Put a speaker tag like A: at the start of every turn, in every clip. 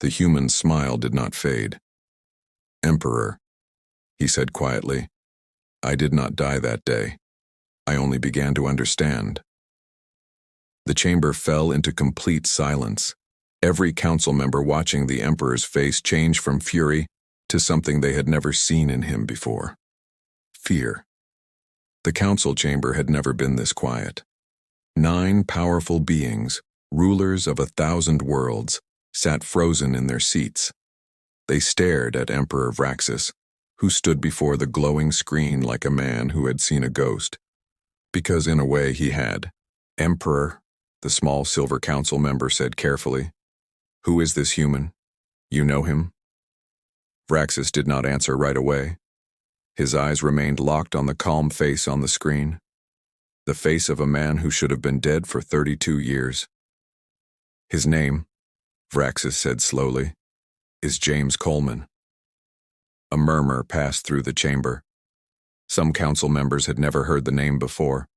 A: The human's smile did not fade. "Emperor," he said quietly, "I did not die that day. I only began to understand." The chamber fell into complete silence. Every council member watching the Emperor's face change from fury to something they had never seen in him before. Fear. The council chamber had never been this quiet. 9 powerful beings, rulers of 1,000 worlds, sat frozen in their seats. They stared at Emperor Vraxis, who stood before the glowing screen like a man who had seen a ghost. Because in a way he had. "Emperor," the small silver council member said carefully. "Who is this human? You know him?" Vraxis did not answer right away. His eyes remained locked on the calm face on the screen. The face of a man who should have been dead for 32 years. "His name," Vraxis said slowly, "is James Coleman." A murmur passed through the chamber. Some council members had never heard the name before,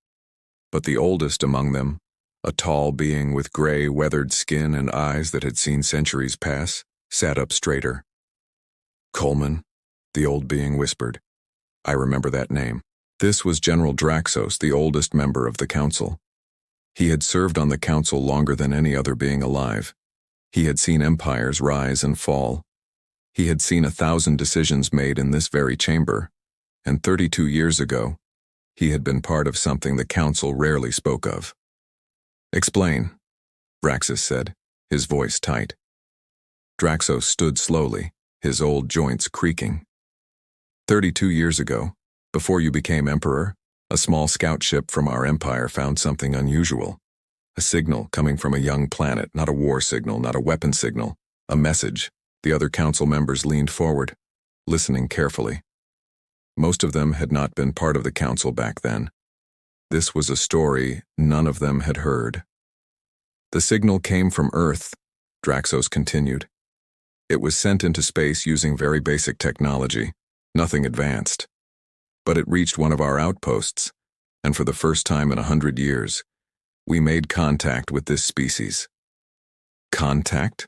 A: but the oldest among them, a tall being with gray, weathered skin and eyes that had seen centuries pass, sat up straighter. "Coleman," the old being whispered. "I remember that name." This was General Draxos, the oldest member of the council. He had served on the council longer than any other being alive. He had seen empires rise and fall. He had seen 1,000 decisions made in this very chamber, and 32 years ago, he had been part of something the council rarely spoke of. "Explain," Vraxis said, his voice tight. Draxos stood slowly, his old joints creaking. 32 years ago, before you became emperor, a small scout ship from our empire found something unusual. A signal coming from a young planet, not a war signal, not a weapon signal, a message. The other council members leaned forward, listening carefully. Most of them had not been part of the council back then. This was a story none of them had heard. "The signal came from Earth," Draxos continued. "It was sent into space using very basic technology, nothing advanced. But it reached one of our outposts, and for the first time in 100 years, we made contact with this species." "Contact?"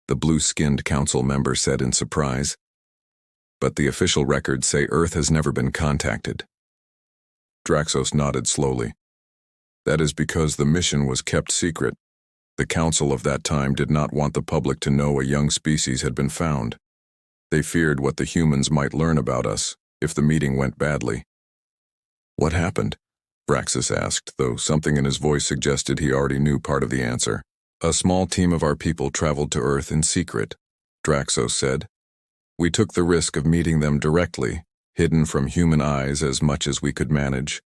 A: the blue-skinned council member said in surprise. "But the official records say Earth has never been contacted." Draxos nodded slowly. "That is because the mission was kept secret. The council of that time did not want the public to know a young species had been found. They feared what the humans might learn about us if the meeting went badly." "What happened?" Vraxis asked, though something in his voice suggested he already knew part of the answer. "A small team of our people traveled to Earth in secret," Draxos said. "We took the risk of meeting them directly, hidden from human eyes as much as we could manage.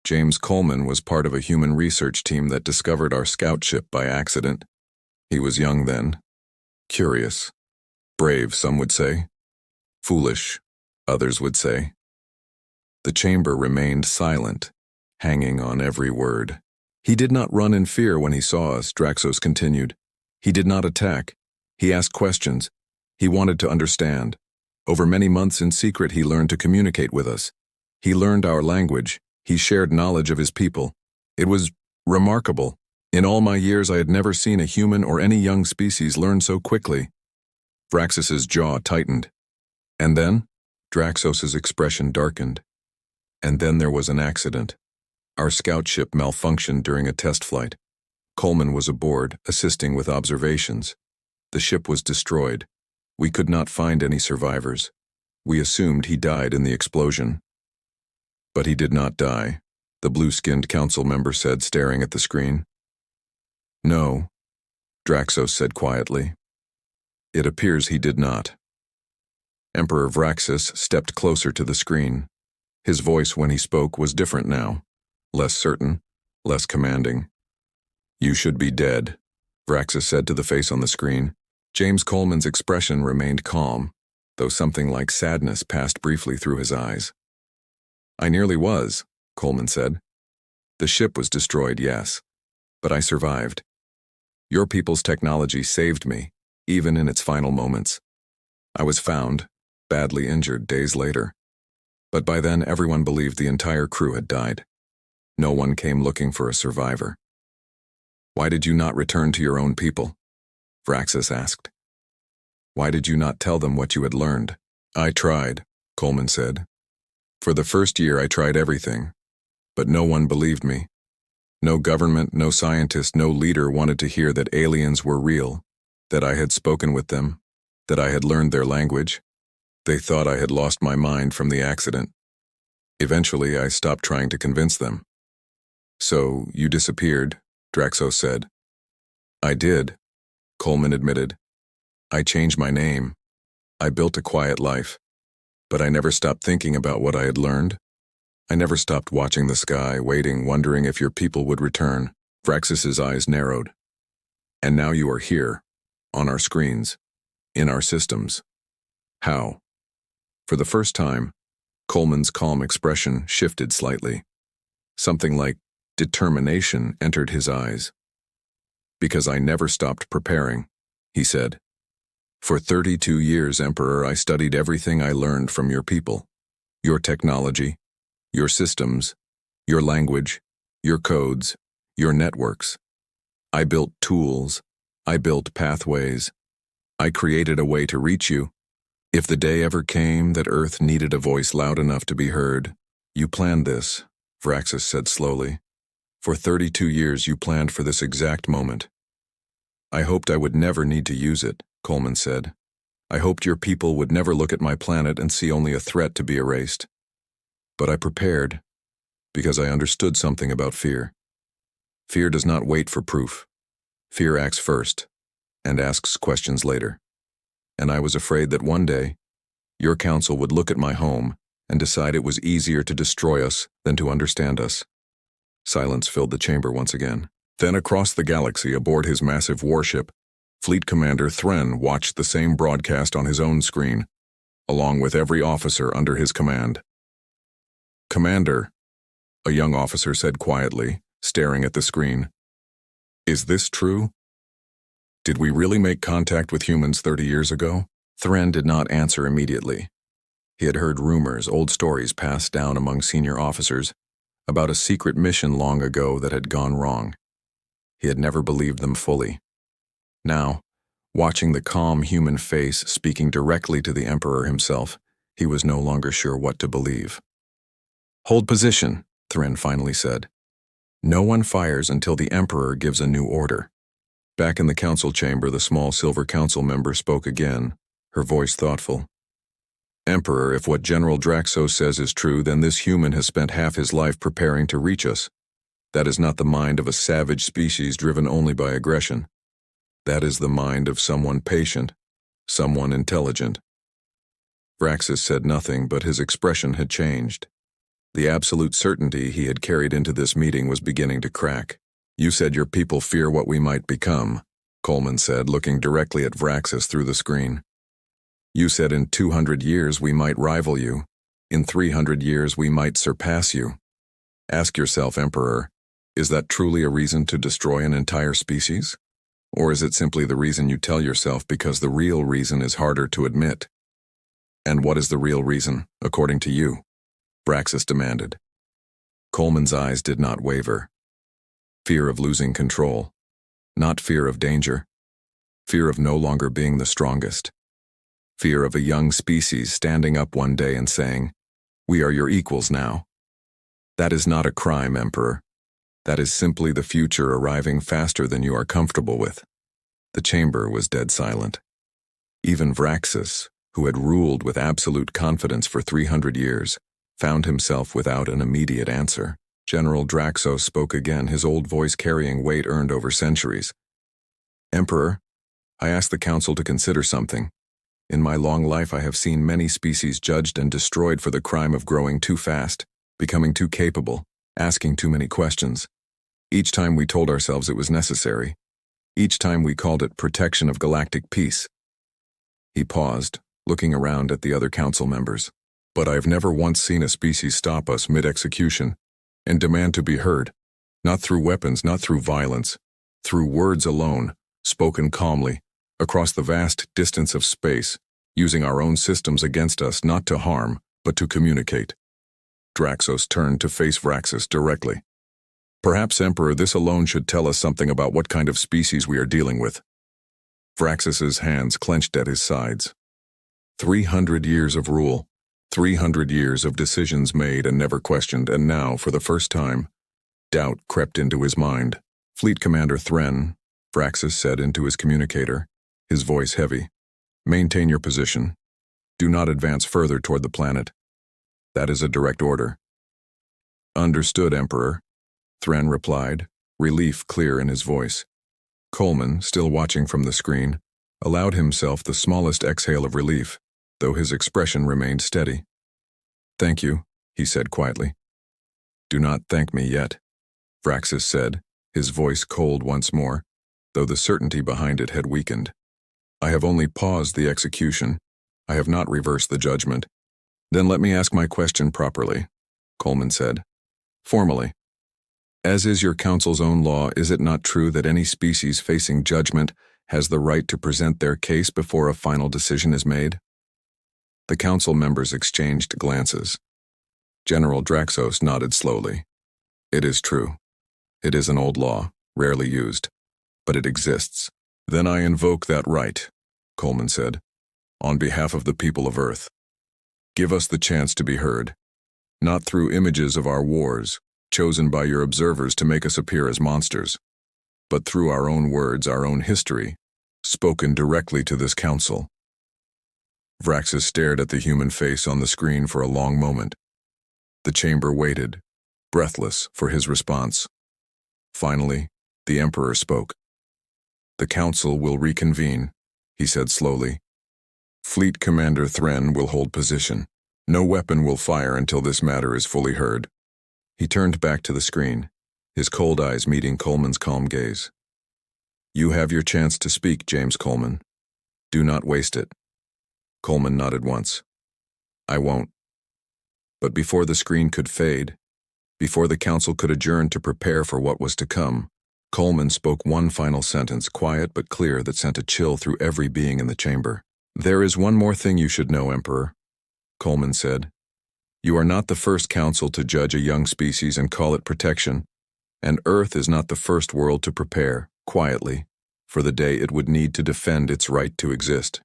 A: James Coleman was part of a human research team that discovered our scout ship by accident. He was young then, curious, brave, some would say, foolish, others would say." The chamber remained silent, hanging on every word. "He did not run in fear when he saw us," Draxos continued. "He did not attack. He asked questions. He wanted to understand. Over many months in secret, he learned to communicate with us. He learned our language. He shared knowledge of his people. It was remarkable. In all my years, I had never seen a human or any young species learn so quickly." Vraxis's jaw tightened. "And then?" Draxos's expression darkened. "And then there was an accident. Our scout ship malfunctioned during a test flight. Coleman was aboard, assisting with observations. The ship was destroyed. We could not find any survivors. We assumed he died in the explosion." "But he did not die," the blue-skinned council member said, staring at the screen. "No," Draxos said quietly. "It appears he did not." Emperor Vraxis stepped closer to the screen. His voice when he spoke was different now, less certain, less commanding. "You should be dead," Vraxis said to the face on the screen. James Coleman's expression remained calm, though something like sadness passed briefly through his eyes. "I nearly was," Coleman said. "The ship was destroyed, yes, but I survived. Your people's technology saved me, even in its final moments. I was found, badly injured, days later. But by then everyone believed the entire crew had died. No one came looking for a survivor." "Why did you not return to your own people?" Vraxis asked. Why did you not tell them what you had learned? I tried, Coleman said. For the first year I tried everything, but no one believed me. No government, no scientist, no leader wanted to hear that aliens were real, that I had spoken with them, that I had learned their language. They thought I had lost my mind from the accident. Eventually, I stopped trying to convince them. So, you disappeared, Draxos said. I did, Coleman admitted. I changed my name. I built a quiet life. But I never stopped thinking about what I had learned. I never stopped watching the sky, waiting, wondering if your people would return. Vraxus's eyes narrowed. And now you are here, on our screens, in our systems. How? For the first time, Coleman's calm expression shifted slightly. Something like determination entered his eyes. Because I never stopped preparing, he said. For 32 years, Emperor, I studied everything I learned from your people. Your technology, your systems, your language, your codes, your networks. I built tools. I built pathways. I created a way to reach you. If the day ever came that Earth needed a voice loud enough to be heard, you planned this, Vraxus said slowly. For 32 years you planned for this exact moment. I hoped I would never need to use it, Coleman said. I hoped your people would never look at my planet and see only a threat to be erased. But I prepared, because I understood something about fear. Fear does not wait for proof. Fear acts first, and asks questions later. And I was afraid that one day, your council would look at my home and decide it was easier to destroy us than to understand us. Silence filled the chamber once again. Then across the galaxy aboard his massive warship, Fleet Commander Thren watched the same broadcast on his own screen, along with every officer under his command. Commander, a young officer said quietly, staring at the screen. Is this true? Did we really make contact with humans 30 years ago? Thren did not answer immediately. He had heard rumors, old stories passed down among senior officers, about a secret mission long ago that had gone wrong. He had never believed them fully. Now, watching the calm human face speaking directly to the Emperor himself, he was no longer sure what to believe. Hold position, Thren finally said. No one fires until the Emperor gives a new order. Back in the council chamber, the small silver council member spoke again, her voice thoughtful. Emperor, if what General Draxos says is true, then this human has spent half his life preparing to reach us. That is not the mind of a savage species driven only by aggression. That is the mind of someone patient, someone intelligent. Vraxus said nothing, but his expression had changed. The absolute certainty he had carried into this meeting was beginning to crack. You said your people fear what we might become, Coleman said, looking directly at Vraxus through the screen. You said in 200 years we might rival you. In 300 years we might surpass you. Ask yourself, Emperor, is that truly a reason to destroy an entire species? Or is it simply the reason you tell yourself because the real reason is harder to admit? And what is the real reason, according to you? Vraxus demanded. Coleman's eyes did not waver. Fear of losing control. Not fear of danger. Fear of no longer being the strongest. Fear of a young species standing up one day and saying, "We are your equals now." That is not a crime, Emperor. That is simply the future arriving faster than you are comfortable with. The chamber was dead silent. Even Vraxus, who had ruled with absolute confidence for 300 years, found himself without an immediate answer. General Draxos spoke again, his old voice carrying weight earned over centuries. Emperor, I ask the Council to consider something. In my long life I have seen many species judged and destroyed for the crime of growing too fast, becoming too capable, asking too many questions. Each time we told ourselves it was necessary. Each time we called it protection of galactic peace. He paused, looking around at the other council members. But I have never once seen a species stop us mid-execution and demand to be heard, not through weapons, not through violence, through words alone, spoken calmly, across the vast distance of space, using our own systems against us not to harm, but to communicate. Draxos turned to face Vraxus directly. Perhaps, Emperor, this alone should tell us something about what kind of species we are dealing with. Vraxis's hands clenched at his sides. 300 years of rule, 300 years of decisions made and never questioned, and now, for the first time, doubt crept into his mind. Fleet Commander Thren, Vraxis said into his communicator, his voice heavy. Maintain your position. Do not advance further toward the planet. That is a direct order. Understood, Emperor, Thren replied, relief clear in his voice. Coleman, still watching from the screen, allowed himself the smallest exhale of relief, though his expression remained steady. Thank you, he said quietly. Do not thank me yet, Vraxis said, his voice cold once more, though the certainty behind it had weakened. I have only paused the execution. I have not reversed the judgment. Then let me ask my question properly, Coleman said. Formally. As is your council's own law, is it not true that any species facing judgment has the right to present their case before a final decision is made? The council members exchanged glances. General Draxos nodded slowly. It is true. It is an old law, rarely used, but it exists. Then I invoke that right, Coleman said, on behalf of the people of Earth. Give us the chance to be heard, not through images of our wars, chosen by your observers to make us appear as monsters, but through our own words, our own history, spoken directly to this council. Vraxis stared at the human face on the screen for a long moment. The chamber waited, breathless, for his response. Finally, the Emperor spoke. The council will reconvene, he said slowly. Fleet Commander Thren will hold position. No weapon will fire until this matter is fully heard. He turned back to the screen, his cold eyes meeting Coleman's calm gaze. You have your chance to speak, James Coleman. Do not waste it. Coleman nodded once. I won't. But before the screen could fade, before the council could adjourn to prepare for what was to come, Coleman spoke one final sentence, quiet but clear, that sent a chill through every being in the chamber. There is one more thing you should know, Emperor, Coleman said. You are not the first council to judge a young species and call it protection, and Earth is not the first world to prepare, quietly, for the day it would need to defend its right to exist.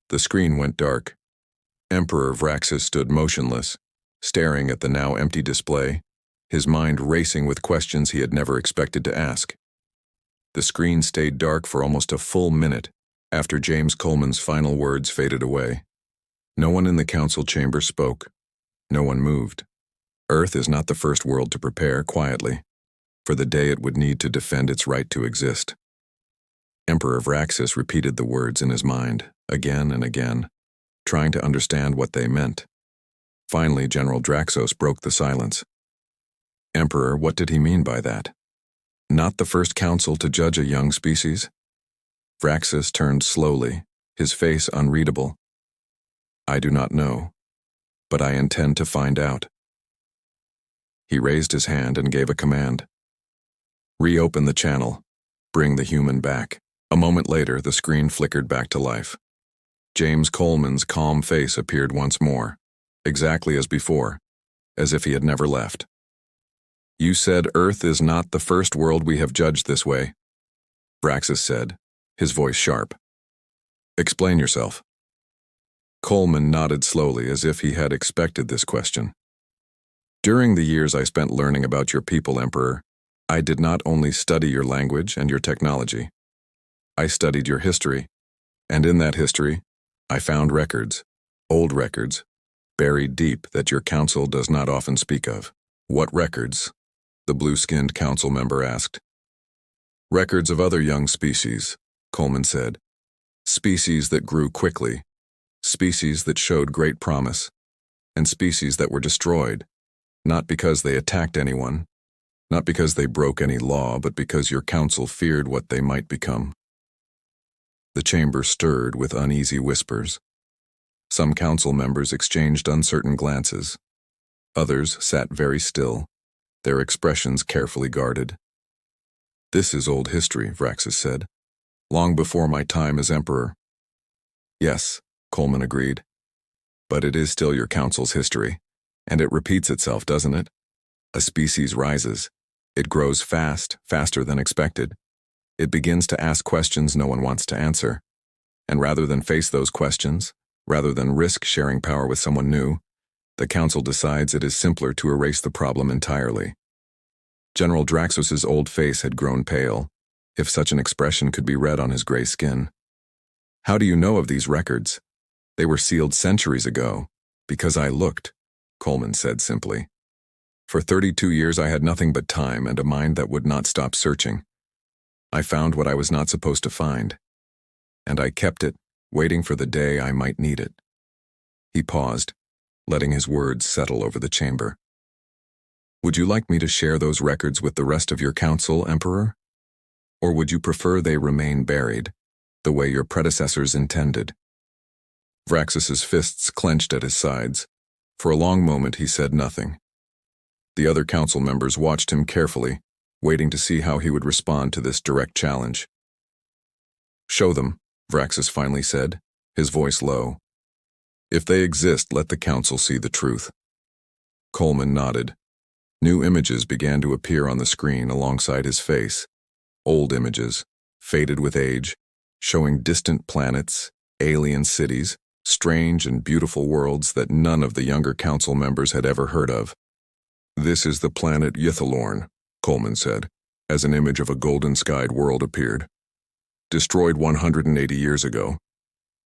A: The screen went dark. Emperor Vraxis stood motionless, staring at the now empty display, his mind racing with questions he had never expected to ask. The screen stayed dark for almost a full minute after James Coleman's final words faded away. No one in the council chamber spoke. No one moved. Earth is not the first world to prepare, quietly, for the day it would need to defend its right to exist. Emperor Vraxis repeated the words in his mind, again and again, trying to understand what they meant. Finally, General Draxos broke the silence. Emperor, what did he mean by that? Not the first council to judge a young species? Vraxis turned slowly, his face unreadable. I do not know, but I intend to find out. He raised his hand and gave a command. Reopen the channel. Bring the human back. A moment later, the screen flickered back to life. James Coleman's calm face appeared once more, exactly as before, as if he had never left. You said Earth is not the first world we have judged this way, Vraxis said, his voice sharp. Explain yourself. Coleman nodded slowly, as if he had expected this question. During the years I spent learning about your people, Emperor, I did not only study your language and your technology. I studied your history, and in that history, I found records, old records, buried deep that your council does not often speak of. What records? The blue-skinned council member asked. Records of other young species, Coleman said. Species that grew quickly, species that showed great promise, and species that were destroyed, not because they attacked anyone, not because they broke any law, but because your council feared what they might become. The chamber stirred with uneasy whispers. Some council members exchanged uncertain glances. Others sat very still, their expressions carefully guarded. This is old history, Vraxis said. Long before my time as Emperor. Yes, Coleman agreed. But it is still your council's history, and it repeats itself, doesn't it? A species rises. It grows fast, faster than expected. It begins to ask questions no one wants to answer. And rather than face those questions, rather than risk sharing power with someone new, the Council decides it is simpler to erase the problem entirely. General Draxos's old face had grown pale, if such an expression could be read on his gray skin. "How do you know of these records? They were sealed centuries ago." "Because I looked," Coleman said simply. "For 32 years I had nothing but time and a mind that would not stop searching. I found what I was not supposed to find. And I kept it, waiting for the day I might need it." He paused, letting his words settle over the chamber. "Would you like me to share those records with the rest of your council, Emperor? Or would you prefer they remain buried, the way your predecessors intended?" Vraxus's fists clenched at his sides. For a long moment he said nothing. The other council members watched him carefully, waiting to see how he would respond to this direct challenge. "Show them," Vraxus finally said, his voice low. "If they exist, let the council see the truth." Coleman nodded. New images began to appear on the screen alongside his face. Old images, faded with age, showing distant planets, alien cities, strange and beautiful worlds that none of the younger council members had ever heard of. "This is the planet Ythalorn," Coleman said, as an image of a golden-skied world appeared. "Destroyed 180 years ago.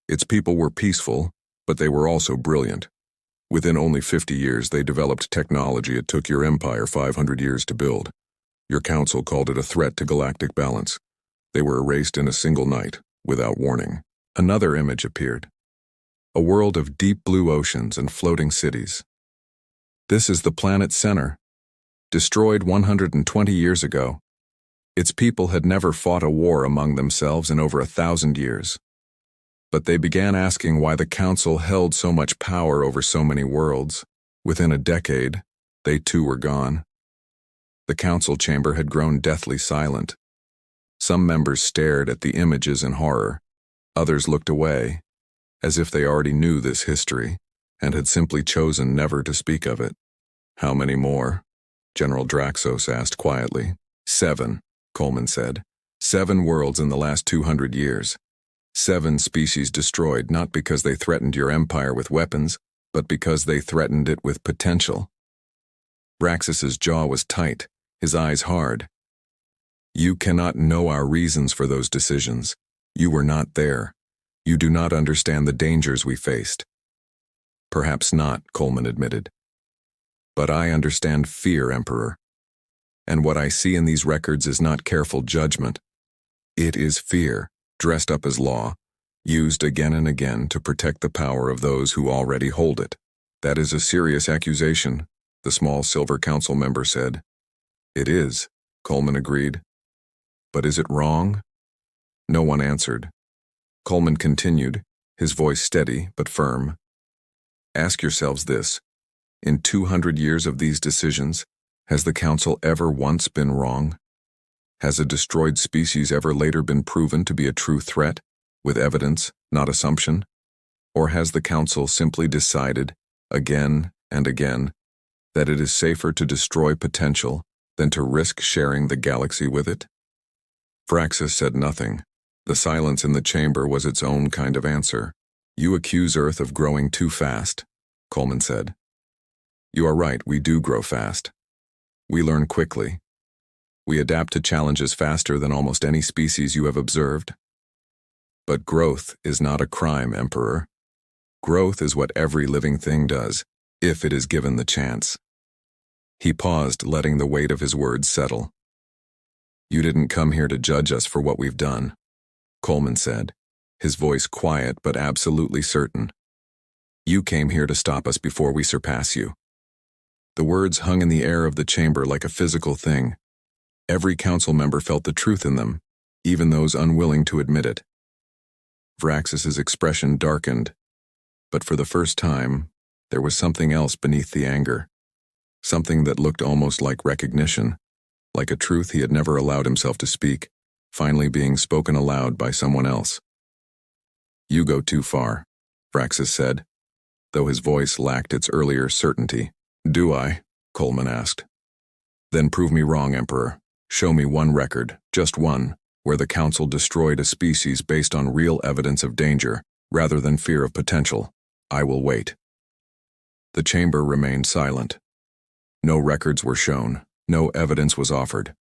A: Its people were peaceful, but they were also brilliant. Within only 50 years they developed technology it took your empire 500 years to build. Your council called it a threat to galactic balance. They were erased in a single night, without warning." Another image appeared. A world of deep blue oceans and floating cities. "This is the planet's center. Destroyed 120 years ago. Its people had never fought a war among themselves in over 1,000 years. But they began asking why the Council held so much power over so many worlds. Within a decade, they too were gone." The council chamber had grown deathly silent. Some members stared at the images in horror. Others looked away, as if they already knew this history, and had simply chosen never to speak of it. "How many more?" General Draxos asked quietly. 7, Coleman said. 7 worlds in the last 200 years. 7 species destroyed not because they threatened your empire with weapons, but because they threatened it with potential. Draxus's jaw was tight, his eyes hard. "You cannot know our reasons for those decisions. You were not there. You do not understand the dangers we faced." "Perhaps not," Coleman admitted. "But I understand fear, Emperor. And what I see in these records is not careful judgment. It is fear, dressed up as law, used again and again to protect the power of those who already hold it." "That is a serious accusation," the small silver council member said. "It is," Coleman agreed. "But is it wrong?" No one answered. Coleman continued, his voice steady but firm. "Ask yourselves this. In 200 years of these decisions, has the Council ever once been wrong? Has a destroyed species ever later been proven to be a true threat, with evidence, not assumption? Or has the Council simply decided, again and again, that it is safer to destroy potential than to risk sharing the galaxy with it?" Vraxus said nothing. The silence in the chamber was its own kind of answer. "You accuse Earth of growing too fast," Coleman said. "You are right, we do grow fast. We learn quickly. We adapt to challenges faster than almost any species you have observed. But growth is not a crime, Emperor. Growth is what every living thing does, if it is given the chance." He paused, letting the weight of his words settle. "You didn't come here to judge us for what we've done," Coleman said, his voice quiet but absolutely certain. "You came here to stop us before we surpass you." The words hung in the air of the chamber like a physical thing. Every council member felt the truth in them, even those unwilling to admit it. Vraxus's expression darkened, but for the first time, there was something else beneath the anger. Something that looked almost like recognition, like a truth he had never allowed himself to speak, finally being spoken aloud by someone else. "You go too far," Vraxus said, though his voice lacked its earlier certainty. "Do I?" Coleman asked. "Then prove me wrong, Emperor. Show me one record, just one, where the council destroyed a species based on real evidence of danger, rather than fear of potential. I will wait. The chamber remained silent. No records were shown, no evidence was offered.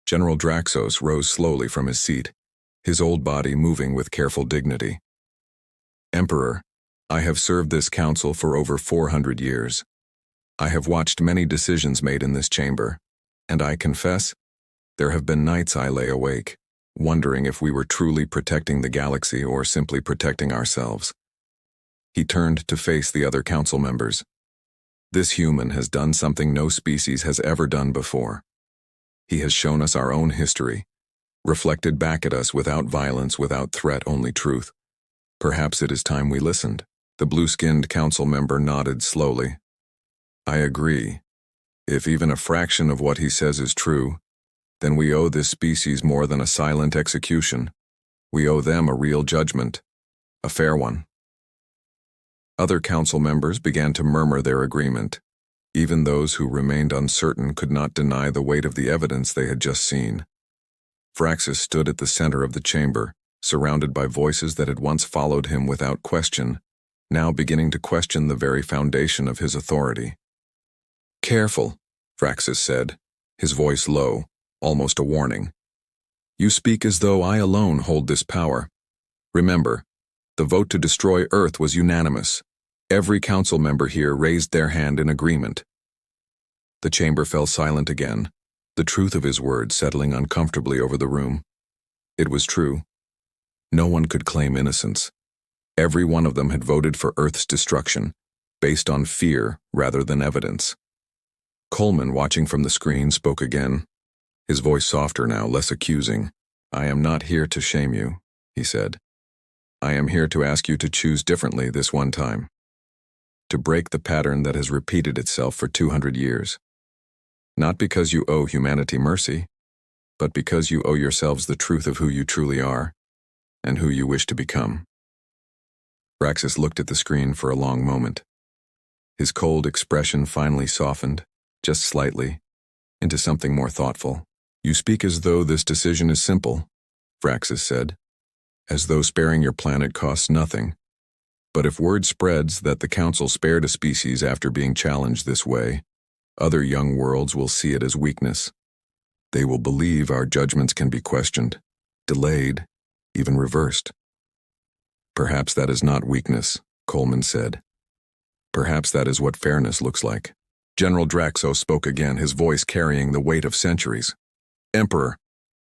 A: General Draxos rose slowly from his seat, his old body moving with careful dignity. Emperor, I have served this council for over 400 years. I have watched many decisions made in this chamber, and I confess, there have been nights I lay awake, wondering if we were truly protecting the galaxy or simply protecting ourselves. He turned to face the other council members. This human has done something no species has ever done before. He has shown us our own history, reflected back at us without violence, without threat, only truth. Perhaps it is time we listened. The blue-skinned council member nodded slowly. I agree. If even a fraction of what he says is true, then we owe this species more than a silent execution. We owe them a real judgment, a fair one. Other council members began to murmur their agreement. Even those who remained uncertain could not deny the weight of the evidence they had just seen. Fraxus stood at the center of the chamber, surrounded by voices that had once followed him without question, now beginning to question the very foundation of his authority. Careful, Fraxus said, his voice low, almost a warning. You speak as though I alone hold this power. Remember, the vote to destroy Earth was unanimous. Every council member here raised their hand in agreement. The chamber fell silent again, the truth of his words settling uncomfortably over the room. It was true. No one could claim innocence. Every one of them had voted for Earth's destruction, based on fear rather than evidence. Coleman, watching from the screen, spoke again, his voice softer now, less accusing. I am not here to shame you, he said. I am here to ask you to choose differently this one time. To break the pattern that has repeated itself for 200 years. Not because you owe humanity mercy, but because you owe yourselves the truth of who you truly are, and who you wish to become. Fraxus looked at the screen for a long moment. His cold expression finally softened, just slightly, into something more thoughtful. You speak as though this decision is simple, Fraxus said, as though sparing your planet costs nothing. But if word spreads that the Council spared a species after being challenged this way, other young worlds will see it as weakness. They will believe our judgments can be questioned, delayed, even reversed. Perhaps that is not weakness, Coleman said. Perhaps that is what fairness looks like. General Draxos spoke again, his voice carrying the weight of centuries. Emperor,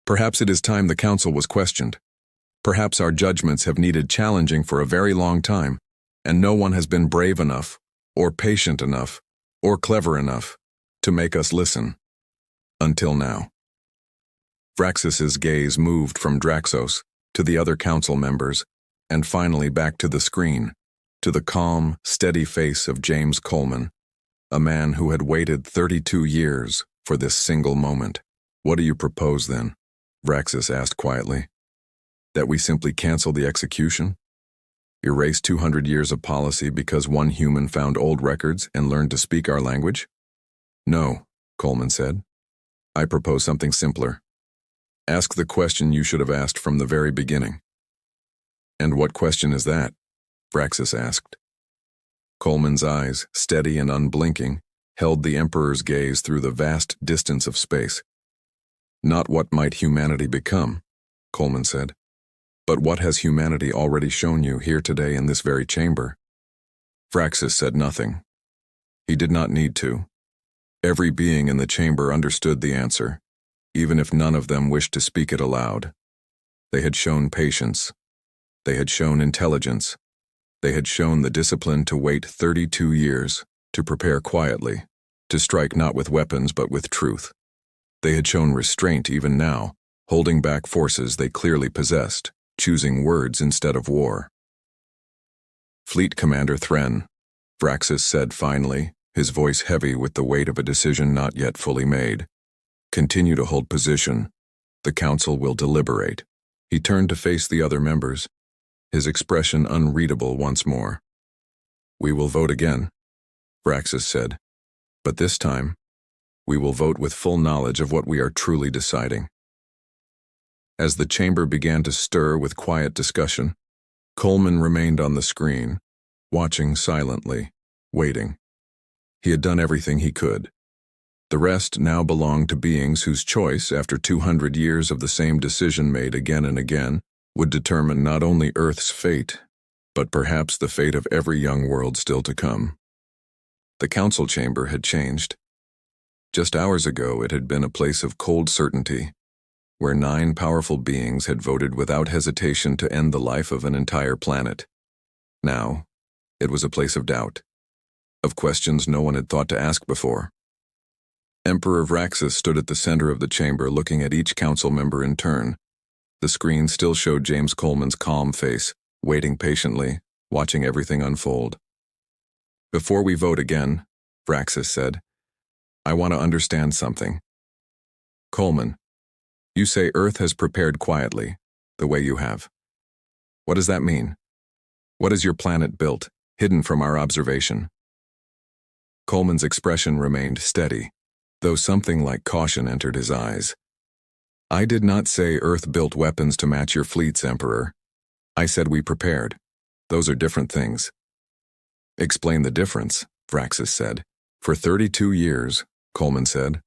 A: perhaps it is time the Council was questioned. Perhaps our judgments have needed challenging for a very long time, and no one has been brave enough, or patient enough, or clever enough to make us listen. Until now. Fraxus's gaze moved from Draxos to the other council members, and finally back to the screen, to the calm, steady face of James Coleman, a man who had waited 32 years for this single moment. What do you propose then? Fraxus asked quietly. That we simply cancel the execution? Erase 200 years of policy because one human found old records and learned to speak our language? No, Coleman said. I propose something simpler. Ask the question you should have asked from the very beginning. And what question is that? Fraxus asked. Coleman's eyes, steady and unblinking, held the Emperor's gaze through the vast distance of space. Not what might humanity become, Coleman said, but what has humanity already shown you here today in this very chamber? Fraxus said nothing. He did not need to. Every being in the chamber understood the answer, even if none of them wished to speak it aloud. They had shown patience. They had shown intelligence. They had shown the discipline to wait 32 years, to prepare quietly, to strike not with weapons but with truth. They had shown restraint even now, holding back forces they clearly possessed, choosing words instead of war. Fleet Commander Thren, Fraxus said finally, his voice heavy with the weight of a decision not yet fully made. Continue to hold position. The Council will deliberate. He turned to face the other members, his expression unreadable once more. We will vote again, Fraxus said, but this time, we will vote with full knowledge of what we are truly deciding. As the chamber began to stir with quiet discussion, Coleman remained on the screen, watching silently, waiting. He had done everything he could. The rest now belonged to beings whose choice, after 200 years of the same decision made again and again, would determine not only Earth's fate, but perhaps the fate of every young world still to come. The council chamber had changed. Just hours ago, it had been a place of cold certainty, where 9 powerful beings had voted without hesitation to end the life of an entire planet. Now, it was a place of doubt, of questions no one had thought to ask before. Emperor Vraxis stood at the center of the chamber looking at each council member in turn. The screen still showed James Coleman's calm face, waiting patiently, watching everything unfold. "Before we vote again," Vraxis said, "I want to understand something. Coleman, you say Earth has prepared quietly, the way you have. What does that mean? What is your planet built, hidden from our observation?" Coleman's expression remained steady, though something like caution entered his eyes. "I did not say Earth built weapons to match your fleets, Emperor. I said we prepared. Those are different things." "Explain the difference," Vraxis said. "For 32 years, Coleman said,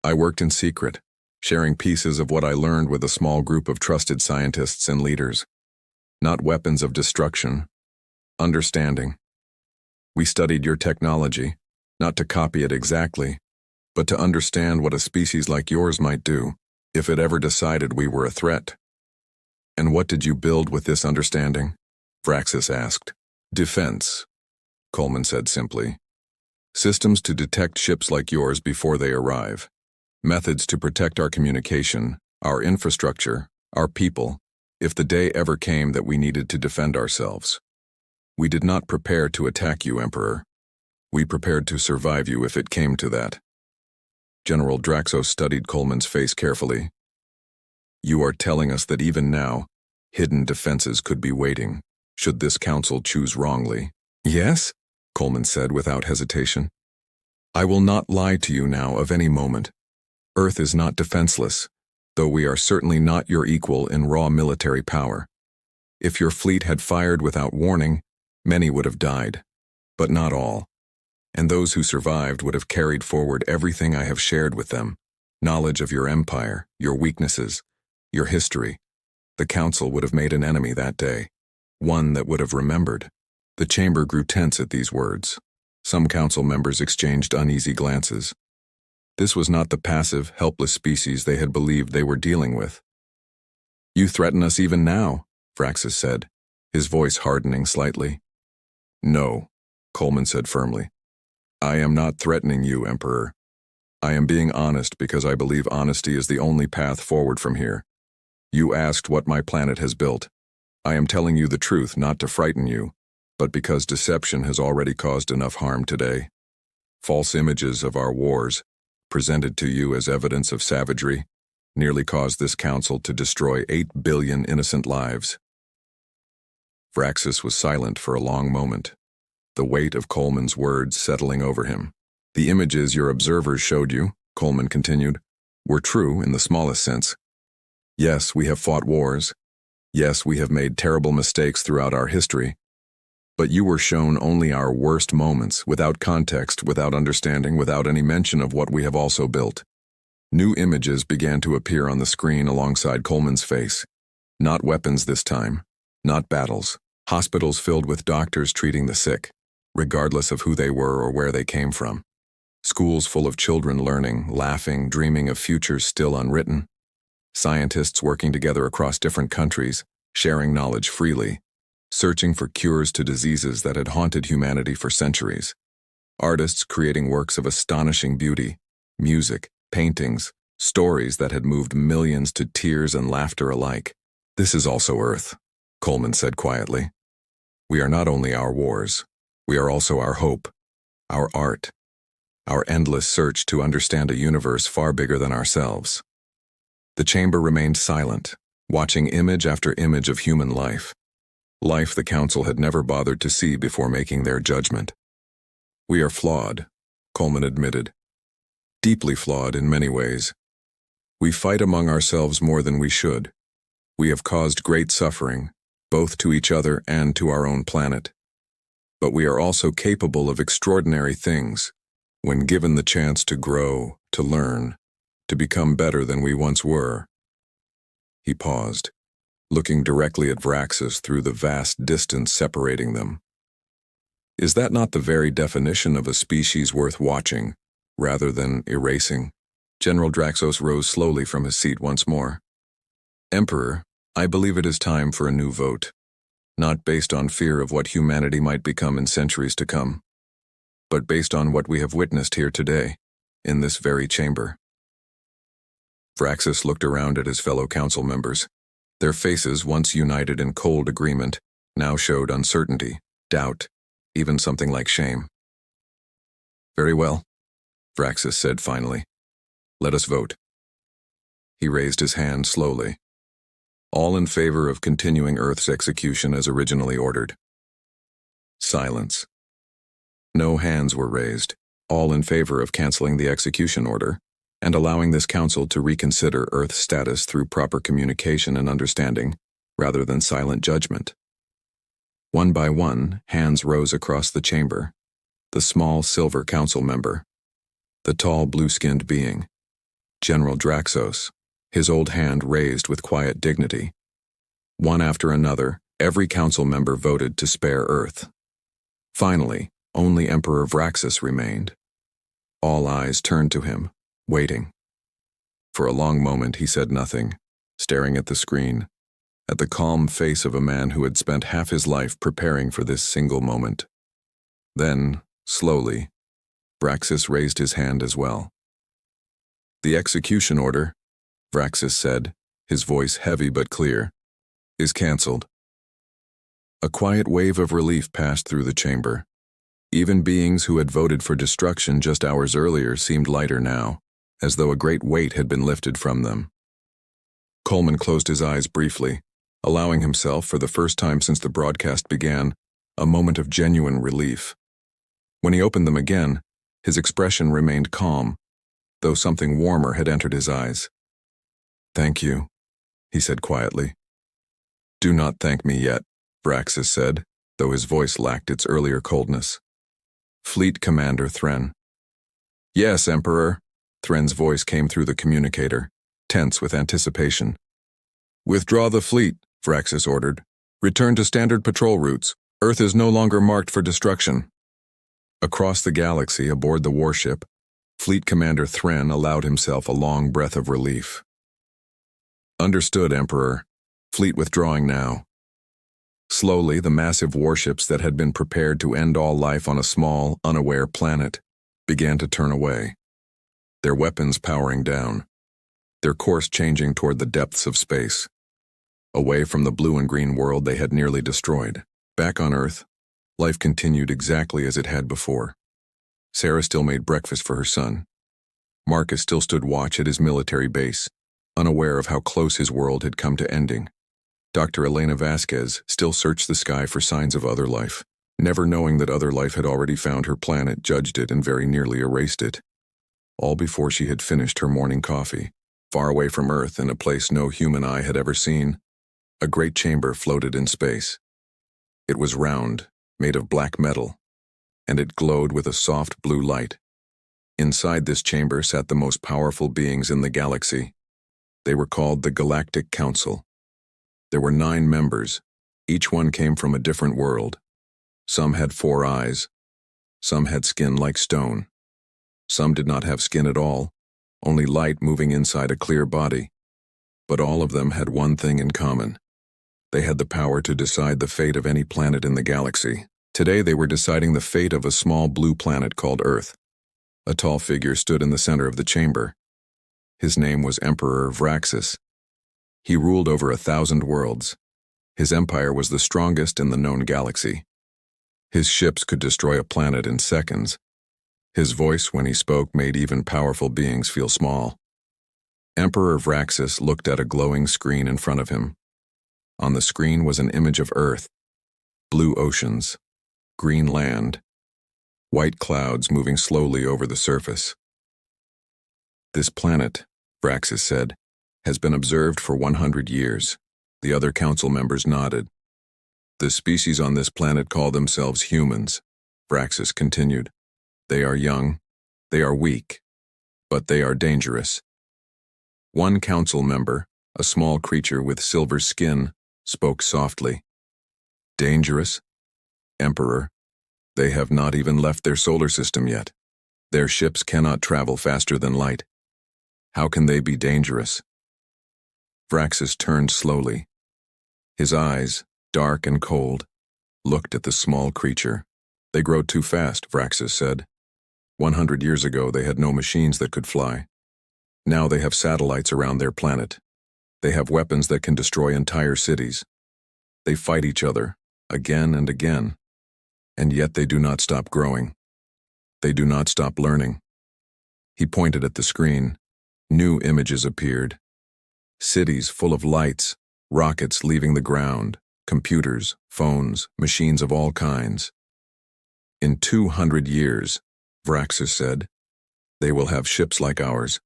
A: I worked in secret, sharing pieces of what I learned with a small group of trusted scientists and leaders. Not weapons of destruction, understanding. We studied your technology, not to copy it exactly, but to understand what a species like yours might do if it ever decided we were a threat." "And what did you build with this understanding?" Vraxis asked. "Defense," Coleman said simply. "Systems to detect ships like yours before they arrive. Methods to protect our communication, our infrastructure, our people, if the day ever came that we needed to defend ourselves. We did not prepare to attack you, Emperor. We prepared to survive you if it came to that." General Draxo studied Coleman's face carefully. "You are telling us that even now, hidden defenses could be waiting, should this council choose wrongly?" "Yes," Coleman said without hesitation. "I will not lie to you now of any moment. Earth is not defenseless, though we are certainly not your equal in raw military power. If your fleet had fired without warning, many would have died, but not all. And those who survived would have carried forward everything I have shared with them, knowledge of your empire, your weaknesses, your history. The council would have made an enemy that day, one that would have remembered." The chamber grew tense at these words. Some council members exchanged uneasy glances. This was not the passive, helpless species they had believed they were dealing with. "You threaten us even now," Vraxis said, his voice hardening slightly. "No," Coleman said firmly. "I am not threatening you, Emperor. I am being honest because I believe honesty is the only path forward from here. You asked what my planet has built. I am telling you the truth not to frighten you, but because deception has already caused enough harm today. False images of our wars, presented to you as evidence of savagery, nearly caused this council to destroy 8 billion innocent lives." Vraxis was silent for a long moment, the weight of Coleman's words settling over him. "The images your observers showed you," Coleman continued, "were true in the smallest sense. Yes, we have fought wars. Yes, we have made terrible mistakes throughout our history. But you were shown only our worst moments, without context, without understanding, without any mention of what we have also built." New images began to appear on the screen alongside Coleman's face. Not weapons this time, not battles. Hospitals filled with doctors treating the sick, regardless of who they were or where they came from. Schools full of children learning, laughing, dreaming of futures still unwritten. Scientists working together across different countries, sharing knowledge freely, searching for cures to diseases that had haunted humanity for centuries. Artists creating works of astonishing beauty, music, paintings, stories that had moved millions to tears and laughter alike. "This is also Earth," Coleman said quietly. "We are not only our wars, we are also our hope, our art, our endless search to understand a universe far bigger than ourselves." The chamber remained silent, watching image after image of human life. Life the council had never bothered to see before making their judgment. "We are flawed," Coleman admitted. "Deeply flawed in many ways. We fight among ourselves more than we should, We have caused great suffering, both to each other and to our own planet. But we are also capable of extraordinary things, when given the chance to grow, to learn, to become better than we once were. He paused, looking directly at Vraxis through the vast distance separating them. Is that not the very definition of a species worth watching, rather than erasing? General Draxos rose slowly from his seat once more. Emperor, I believe it is time for a new vote, not based on fear of what humanity might become in centuries to come, but based on what we have witnessed here today, in this very chamber. Vraxis looked around at his fellow council members. Their faces, once united in cold agreement, now showed uncertainty, doubt, even something like shame. Very well, Vraxis said finally. Let us vote. He raised his hand slowly. All in favor of continuing Earth's execution as originally ordered. Silence. No hands were raised, all in favor of canceling the execution order and allowing this council to reconsider Earth's status through proper communication and understanding, rather than silent judgment. One by one, hands rose across the chamber. The small silver council member, the tall blue-skinned being, General Draxos, his old hand raised with quiet dignity. One after another, every council member voted to spare Earth. Finally, only Emperor Vraxis remained. All eyes turned to him, waiting. For a long moment he said nothing, staring at the screen, at the calm face of a man who had spent half his life preparing for this single moment. Then, slowly, Vraxis raised his hand as well. The execution order, Vraxis said, his voice heavy but clear, is cancelled. A quiet wave of relief passed through the chamber. Even beings who had voted for destruction just hours earlier seemed lighter now, as though a great weight had been lifted from them. Coleman closed his eyes briefly, allowing himself, for the first time since the broadcast began, a moment of genuine relief. When he opened them again, his expression remained calm, though something warmer had entered his eyes. Thank you, he said quietly. Do not thank me yet, Vraxis said, though his voice lacked its earlier coldness. Fleet Commander Thren. Yes, Emperor. Thren's voice came through the communicator, tense with anticipation. Withdraw the fleet, Vraxis ordered. Return to standard patrol routes. Earth is no longer marked for destruction. Across the galaxy, aboard the warship, Fleet Commander Thren allowed himself a long breath of relief. Understood, Emperor. Fleet withdrawing now. Slowly, the massive warships that had been prepared to end all life on a small, unaware planet began to turn away, their weapons powering down, their course changing toward the depths of space, away from the blue and green world they had nearly destroyed. Back on Earth, life continued exactly as it had before. Sarah still made breakfast for her son. Marcus still stood watch at his military base, unaware of how close his world had come to ending. Dr. Elena Vasquez still searched the sky for signs of other life, never knowing that other life had already found her planet, judged it, and very nearly erased it. All before she had finished her morning coffee. Far away from Earth, in a place no human eye had ever seen, a great chamber floated in space. It was round, made of black metal, and it glowed with a soft blue light. Inside this chamber sat the most powerful beings in the galaxy. They were called the Galactic Council. There were 9 members. Each one came from a different world. Some had 4 eyes. Some had skin like stone. Some did not have skin at all, only light moving inside a clear body. But all of them had one thing in common. They had the power to decide the fate of any planet in the galaxy. Today they were deciding the fate of a small blue planet called Earth. A tall figure stood in the center of the chamber. His name was Emperor Vraxis. He ruled over 1,000 worlds. His empire was the strongest in the known galaxy. His ships could destroy a planet in seconds. His voice, when he spoke, made even powerful beings feel small. Emperor Vraxis looked at a glowing screen in front of him. On the screen was an image of Earth, blue oceans, green land, white clouds moving slowly over the surface. This planet, Vraxis said, has been observed for 100 years. The other council members nodded. The species on this planet call themselves humans, Vraxis continued. They are young, they are weak, but they are dangerous. One council member, a small creature with silver skin, spoke softly. Dangerous? Emperor, they have not even left their solar system yet. Their ships cannot travel faster than light. How can they be dangerous? Vraxis turned slowly. His eyes, dark and cold, looked at the small creature. They grow too fast, Vraxis said. 100 years ago they had no machines that could fly. Now they have satellites around their planet. They have weapons that can destroy entire cities. They fight each other, again and again. And yet they do not stop growing. They do not stop learning. He pointed at the screen. New images appeared. Cities full of lights, rockets leaving the ground, computers, phones, machines of all kinds. In 200 years, Vraxis said, they will have ships like ours.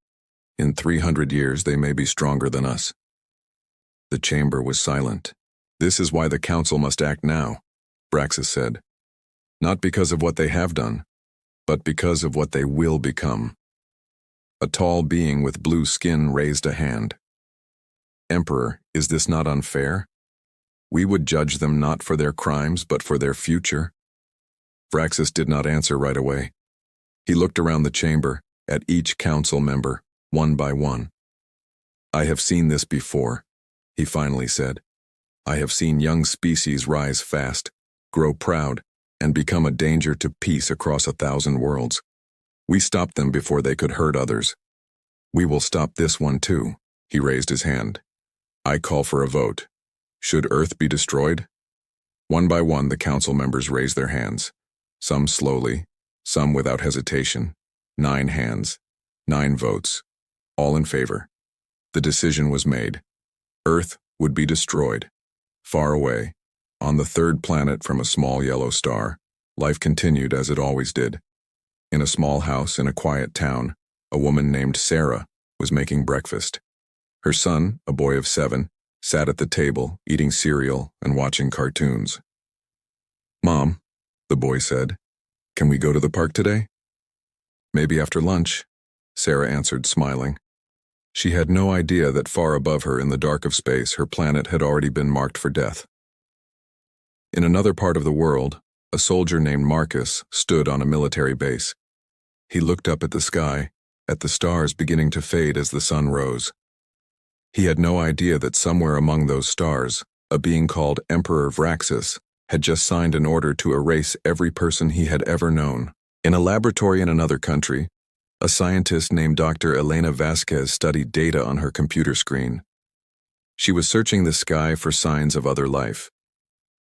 A: In 300 years, they may be stronger than us. The chamber was silent. This is why the council must act now, Vraxis said. Not because of what they have done, but because of what they will become. A tall being with blue skin raised a hand. Emperor, is this not unfair? We would judge them not for their crimes, but for their future. Vraxis did not answer right away. He looked around the chamber, at each council member, one by one. I have seen this before, he finally said. I have seen young species rise fast, grow proud, and become a danger to peace across 1,000 worlds. We stopped them before they could hurt others. We will stop this one too, he raised his hand. I call for a vote. Should Earth be destroyed? One by one, the council members raised their hands. Some slowly, some without hesitation. 9 hands, 9 votes, all in favor. The decision was made. Earth would be destroyed. Far away, on the 3rd planet from a small yellow star, life continued as it always did. In a small house in a quiet town, a woman named Sarah was making breakfast. Her son, a boy of 7, sat at the table, eating cereal and watching cartoons. Mom, the boy said, can we go to the park today? Maybe after lunch, Sarah answered, smiling. She had no idea that far above her in the dark of space, her planet had already been marked for death. In another part of the world, a soldier named Marcus stood on a military base. He looked up at the sky, at the stars beginning to fade as the sun rose. He had no idea that somewhere among those stars, a being called Emperor Vraxis had just signed an order to erase every person he had ever known. In a laboratory in another country, a scientist named Dr. Elena Vasquez studied data on her computer screen. She was searching the sky for signs of other life.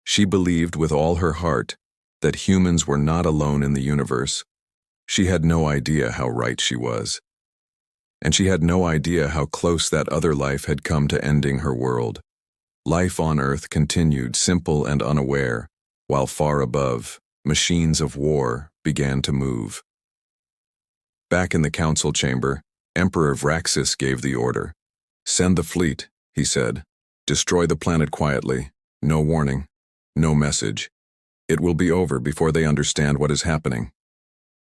A: She believed with all her heart that humans were not alone in the universe. She had no idea how right she was. And she had no idea how close that other life had come to ending her world. Life on Earth continued simple and unaware, while far above, machines of war began to move. Back in the council chamber, Emperor Vraxis gave the order. Send the fleet, he said. Destroy the planet quietly. No warning. No message. It will be over before they understand what is happening.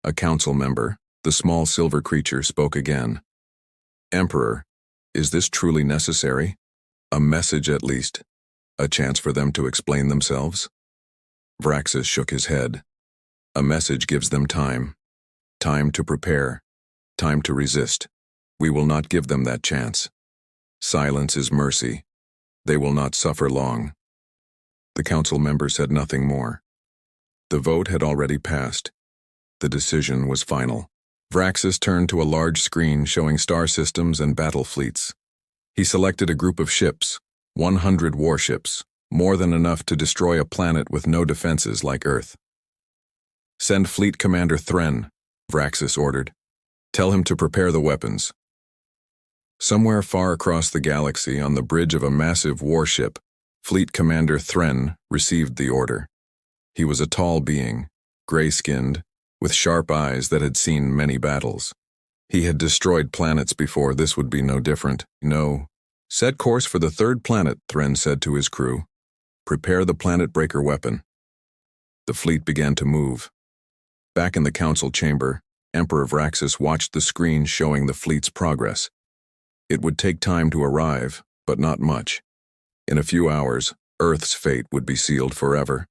A: A council member, the small silver creature, spoke again. Emperor, is this truly necessary? A message at least. A chance for them to explain themselves? Vraxis shook his head. A message gives them time. Time to prepare. Time to resist. We will not give them that chance. Silence is mercy. They will not suffer long. The council member said nothing more. The vote had already passed. The decision was final. Vraxis turned to a large screen showing star systems and battle fleets. He selected a group of ships, 100 warships, more than enough to destroy a planet with no defenses like Earth. Send Fleet Commander Thren, Vraxis ordered. Tell him to prepare the weapons. Somewhere far across the galaxy on the bridge of a massive warship, Fleet Commander Thren received the order. He was a tall being, gray-skinned, with sharp eyes that had seen many battles. He had destroyed planets before. This would be no different. No, Set course for the third planet, Thren said to his crew. Prepare the planet breaker weapon. The fleet began to move. Back in the council chamber, Emperor Vraxis watched the screen showing the fleet's progress. It would take time to arrive, but not much. In a few hours, Earth's fate would be sealed forever.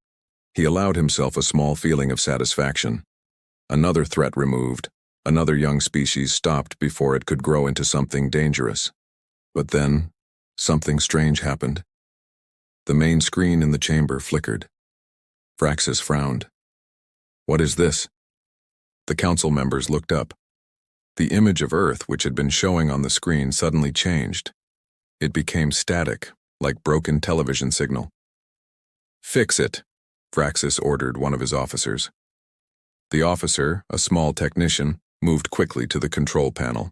A: He allowed himself a small feeling of satisfaction. Another threat removed, another young species stopped before it could grow into something dangerous. But then, something strange happened. The main screen in the chamber flickered. Vraxis frowned. What is this? The council members looked up. The image of Earth, which had been showing on the screen, suddenly changed. It became static, like broken television signal. Fix it, Vraxis ordered one of his officers. The officer, a small technician, moved quickly to the control panel.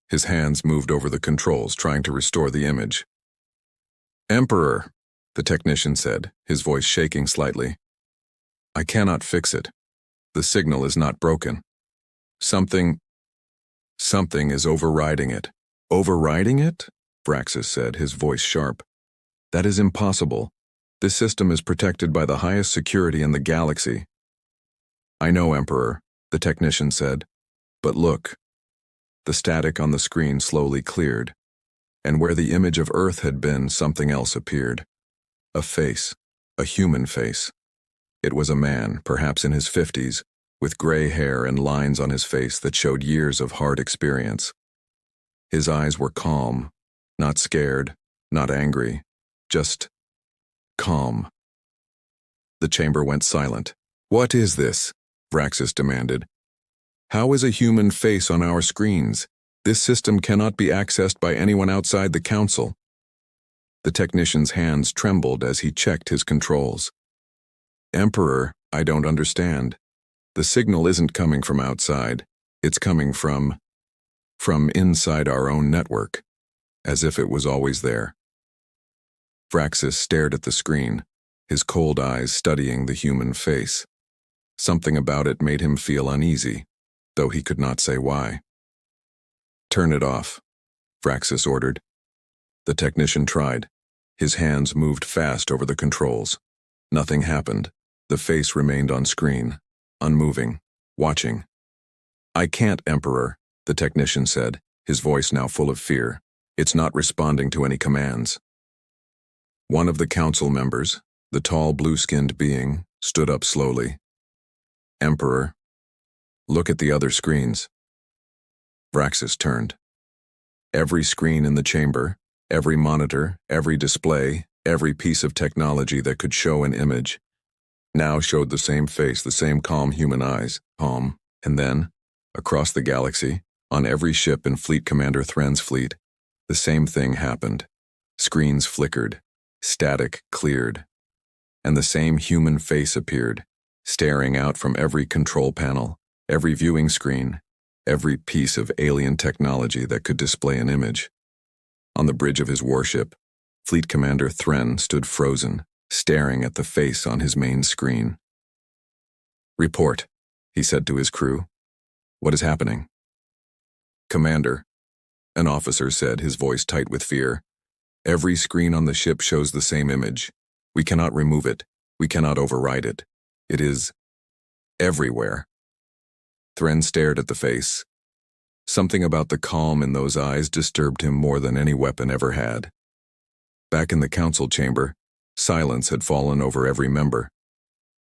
A: His hands moved over the controls, trying to restore the image. Emperor, the technician said, his voice shaking slightly. I cannot fix it. The signal is not broken. Something is overriding it. Overriding it? Vraxis said, his voice sharp. That is impossible. This system is protected by the highest security in the galaxy. I know, Emperor, the technician said. But look. The static on the screen slowly cleared, and where the image of Earth had been, something else appeared. A face, a human face. It was a man, perhaps in his 50s, with gray hair and lines on his face that showed years of hard experience. His eyes were calm, not scared, not angry, just calm. The chamber went silent. What is this? Vraxis demanded. How is a human face on our screens? This system cannot be accessed by anyone outside the council. The technician's hands trembled as he checked his controls. Emperor, I don't understand. The signal isn't coming from outside. It's coming from inside our own network, as if it was always there. Vraxis stared at the screen, his cold eyes studying the human face. Something about it made him feel uneasy, though he could not say why. Turn it off, Vraxis ordered. The technician tried. His hands moved fast over the controls. Nothing happened. The face remained on screen, unmoving, watching. I can't, Emperor, the technician said, his voice now full of fear. It's not responding to any commands. One of the council members, the tall blue-skinned being, stood up slowly. Emperor, look at the other screens. Vraxis turned. Every screen in the chamber, every monitor, every display, every piece of technology that could show an image, now showed the same face, the same calm human eyes, calm, and then, across the galaxy, on every ship in Fleet Commander Thren's fleet, the same thing happened. Screens flickered, static cleared, and the same human face appeared, staring out from every control panel, every viewing screen, every piece of alien technology that could display an image. On the bridge of his warship, Fleet Commander Thren stood frozen, staring at the face on his main screen. Report, he said to his crew. What is happening? Commander, an officer said, his voice tight with fear. Every screen on the ship shows the same image. We cannot remove it. We cannot override it. It is everywhere. Thren stared at the face. Something about the calm in those eyes disturbed him more than any weapon ever had. Back in the council chamber, silence had fallen over every member.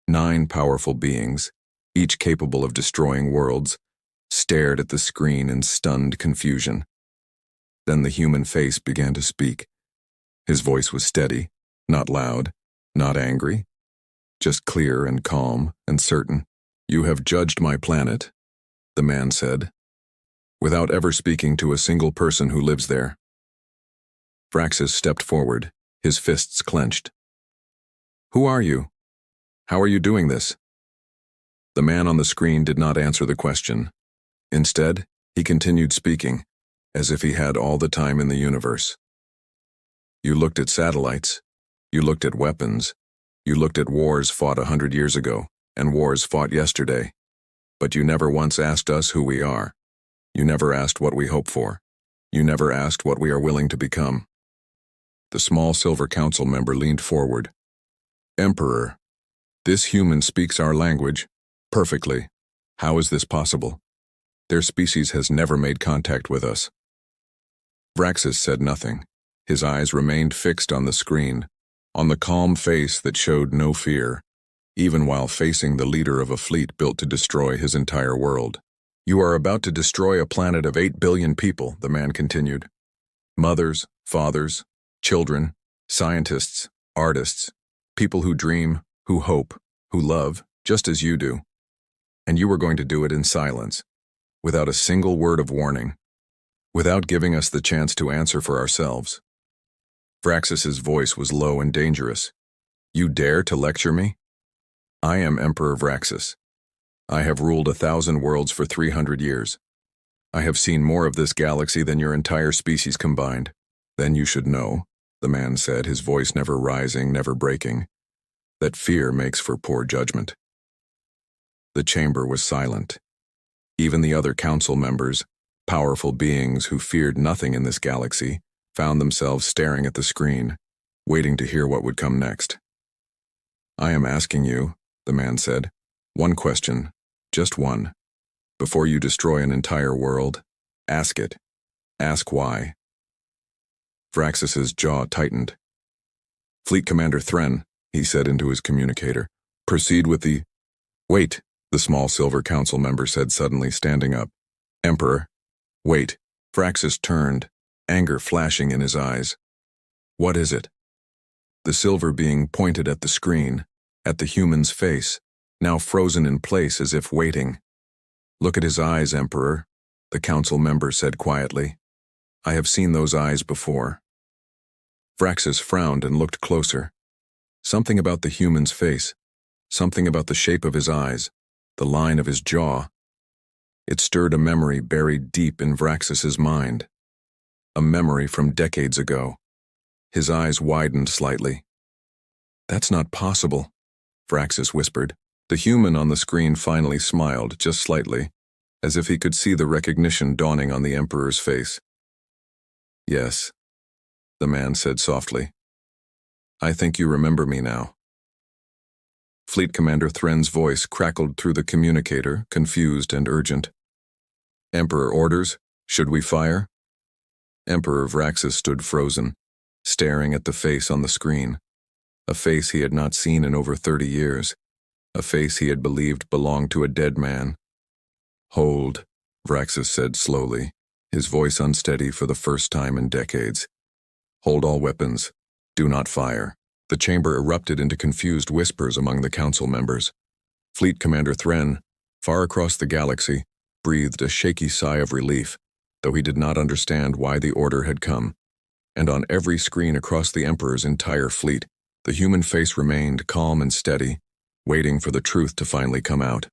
A: 9 powerful beings, each capable of destroying worlds, stared at the screen in stunned confusion. Then the human face began to speak. His voice was steady, not loud, not angry, just clear and calm and certain. You have judged my planet, the man said, without ever speaking to a single person who lives there. Vraxis stepped forward, his fists clenched. Who are you? How are you doing this? The man on the screen did not answer the question. Instead, he continued speaking, as if he had all the time in the universe. You looked at satellites. You looked at weapons. You looked at wars fought 100 years ago, and wars fought yesterday. But you never once asked us who we are. You never asked what we hope for. You never asked what we are willing to become. The small silver council member leaned forward. Emperor, this human speaks our language perfectly. How is this possible? Their species has never made contact with us. Vraxis said nothing. His eyes remained fixed on the screen, on the calm face that showed no fear, even while facing the leader of a fleet built to destroy his entire world. You are about to destroy a planet of 8 billion people, the man continued. Mothers, fathers, children, scientists, artists, people who dream, who hope, who love, just as you do. And you were going to do it in silence, without a single word of warning, without giving us the chance to answer for ourselves. Vraxis's voice was low and dangerous. You dare to lecture me? I am Emperor Vraxis. I have ruled 1,000 worlds for 300 years. I have seen more of this galaxy than your entire species combined. Then you should know, the man said, his voice never rising, never breaking, that fear makes for poor judgment. The chamber was silent. Even the other council members, powerful beings who feared nothing in this galaxy, found themselves staring at the screen, waiting to hear what would come next. I am asking you, the man said, one question, just one. Before you destroy an entire world, ask it. Ask why. Vraxis's jaw tightened. Fleet Commander Thren, he said into his communicator, proceed with the... Wait, the small silver council member said suddenly, standing up. Emperor, wait. Vraxis turned, anger flashing in his eyes. What is it? The silver being pointed at the screen, at the human's face, now frozen in place as if waiting. Look at his eyes, Emperor, the council member said quietly. I have seen those eyes before. Vraxis frowned and looked closer. Something about the human's face, something about the shape of his eyes, the line of his jaw. It stirred a memory buried deep in Vraxis's mind. A memory from decades ago. His eyes widened slightly. That's not possible, Vraxis whispered. The human on the screen finally smiled, just slightly, as if he could see the recognition dawning on the Emperor's face. Yes, the man said softly. I think you remember me now. Fleet Commander Thren's voice crackled through the communicator, confused and urgent. Emperor orders, should we fire? Emperor Vraxis stood frozen, staring at the face on the screen, a face he had not seen in over 30 years. A face he had believed belonged to a dead man. Hold, Vraxis said slowly, his voice unsteady for the first time in decades. Hold all weapons. Do not fire. The chamber erupted into confused whispers among the council members. Fleet Commander Thren, far across the galaxy, breathed a shaky sigh of relief, though he did not understand why the order had come. And on every screen across the Emperor's entire fleet, the human face remained calm and steady, waiting for the truth to finally come out.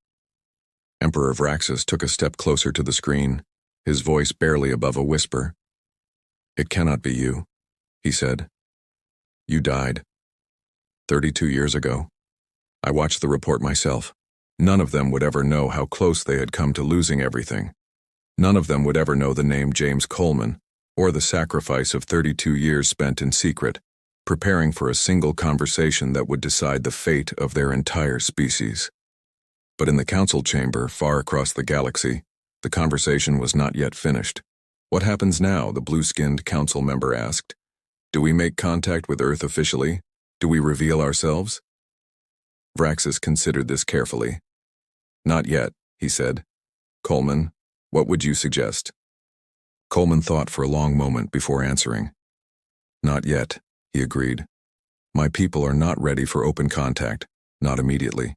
A: Emperor Vraxis took a step closer to the screen, his voice barely above a whisper. It cannot be you, he said. You died. 32 years ago. I watched the report myself. None of them would ever know how close they had come to losing everything. None of them would ever know the name James Coleman, or the sacrifice of 32 years spent in secret, preparing for a single conversation that would decide the fate of their entire species. But in the council chamber, far across the galaxy, the conversation was not yet finished. What happens now? The blue-skinned council member asked. Do we make contact with Earth officially? Do we reveal ourselves? Vraxis considered this carefully. Not yet, he said. Coleman, what would you suggest? Coleman thought for a long moment before answering. Not yet, he agreed. My people are not ready for open contact, not immediately.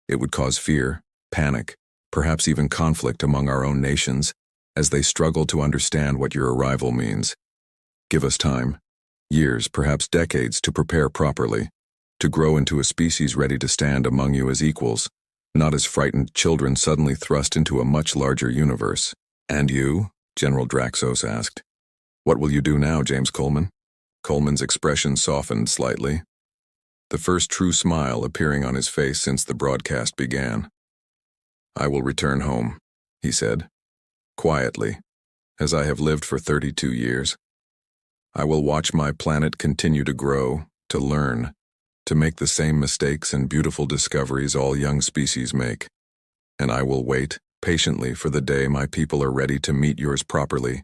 A: It would cause fear, panic, perhaps even conflict among our own nations, as they struggle to understand what your arrival means. Give us time, years, perhaps decades, to prepare properly, to grow into a species ready to stand among you as equals, not as frightened children suddenly thrust into a much larger universe. And you? General Draxos asked. What will you do now, James Coleman? Coleman's expression softened slightly, the first true smile appearing on his face since the broadcast began. I will return home, he said, quietly, as I have lived for 32 years. I will watch my planet continue to grow, to learn, to make the same mistakes and beautiful discoveries all young species make. And I will wait patiently for the day my people are ready to meet yours properly,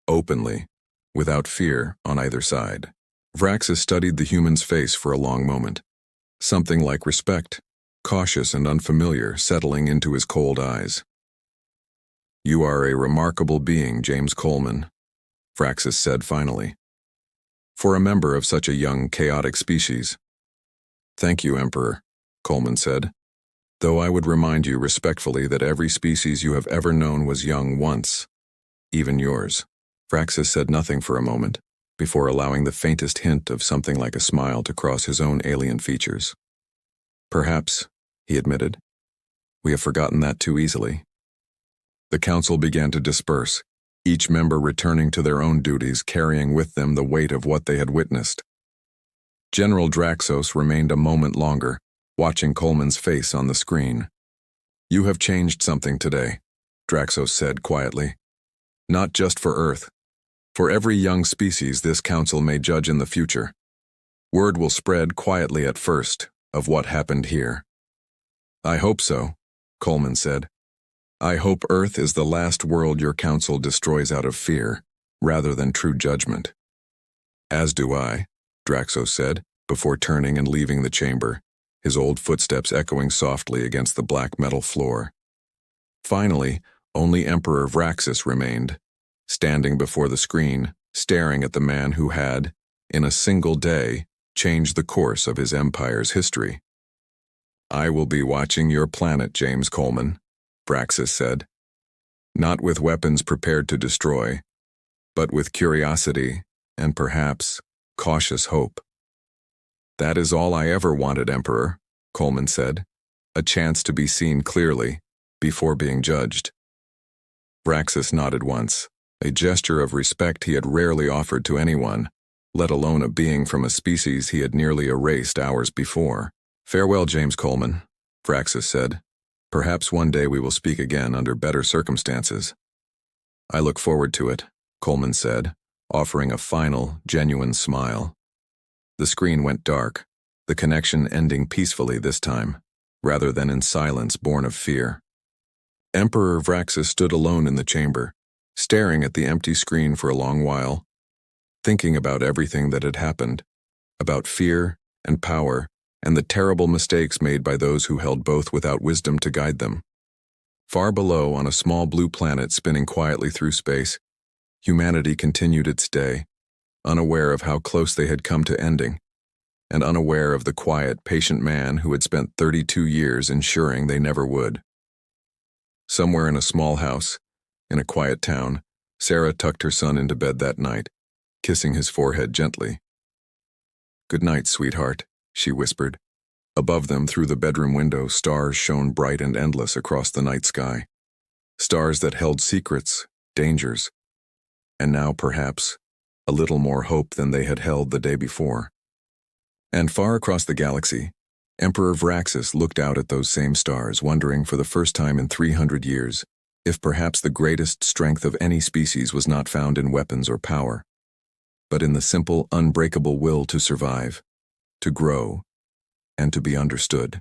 A: openly, without fear on either side. Vraxis studied the human's face for a long moment. Something like respect, cautious and unfamiliar, settling into his cold eyes. You are a remarkable being, James Coleman, Vraxis said finally. For a member of such a young, chaotic species. Thank you, Emperor, Coleman said. Though I would remind you respectfully that every species you have ever known was young once, even yours. Vraxis said nothing for a moment, before allowing the faintest hint of something like a smile to cross his own alien features. Perhaps, he admitted, we have forgotten that too easily. The council began to disperse, each member returning to their own duties, carrying with them the weight of what they had witnessed. General Draxos remained a moment longer, watching Coleman's face on the screen. You have changed something today, Draxos said quietly. Not just for Earth. For every young species this council may judge in the future. Word will spread quietly at first of what happened here. I hope so, Coleman said. I hope Earth is the last world your council destroys out of fear, rather than true judgment. As do I, Draxos said, before turning and leaving the chamber, his old footsteps echoing softly against the black metal floor. Finally, only Emperor Vraxis remained, standing before the screen, staring at the man who had, in a single day, changed the course of his empire's history. I will be watching your planet, James Coleman, Vraxis said. Not with weapons prepared to destroy, but with curiosity and perhaps cautious hope. That is all I ever wanted, Emperor, Coleman said, a chance to be seen clearly before being judged. Vraxis nodded once, a gesture of respect he had rarely offered to anyone, let alone a being from a species he had nearly erased hours before. Farewell, James Coleman, Vraxis said. Perhaps one day we will speak again under better circumstances. I look forward to it, Coleman said, offering a final, genuine smile. The screen went dark, the connection ending peacefully this time, rather than in silence born of fear. Emperor Vraxis stood alone in the chamber, staring at the empty screen for a long while, thinking about everything that had happened, about fear and power and the terrible mistakes made by those who held both without wisdom to guide them. Far below, on a small blue planet spinning quietly through space, humanity continued its day, unaware of how close they had come to ending, and unaware of the quiet, patient man who had spent 32 years ensuring they never would. Somewhere in a small house, in a quiet town, Sarah tucked her son into bed that night, kissing his forehead gently. "Good night, sweetheart," she whispered. Above them, through the bedroom window, stars shone bright and endless across the night sky. Stars that held secrets, dangers, and now, perhaps, a little more hope than they had held the day before. And far across the galaxy, Emperor Vraxis looked out at those same stars, wondering for the first time in 300 years if perhaps the greatest strength of any species was not found in weapons or power, but in the simple, unbreakable will to survive, to grow, and to be understood.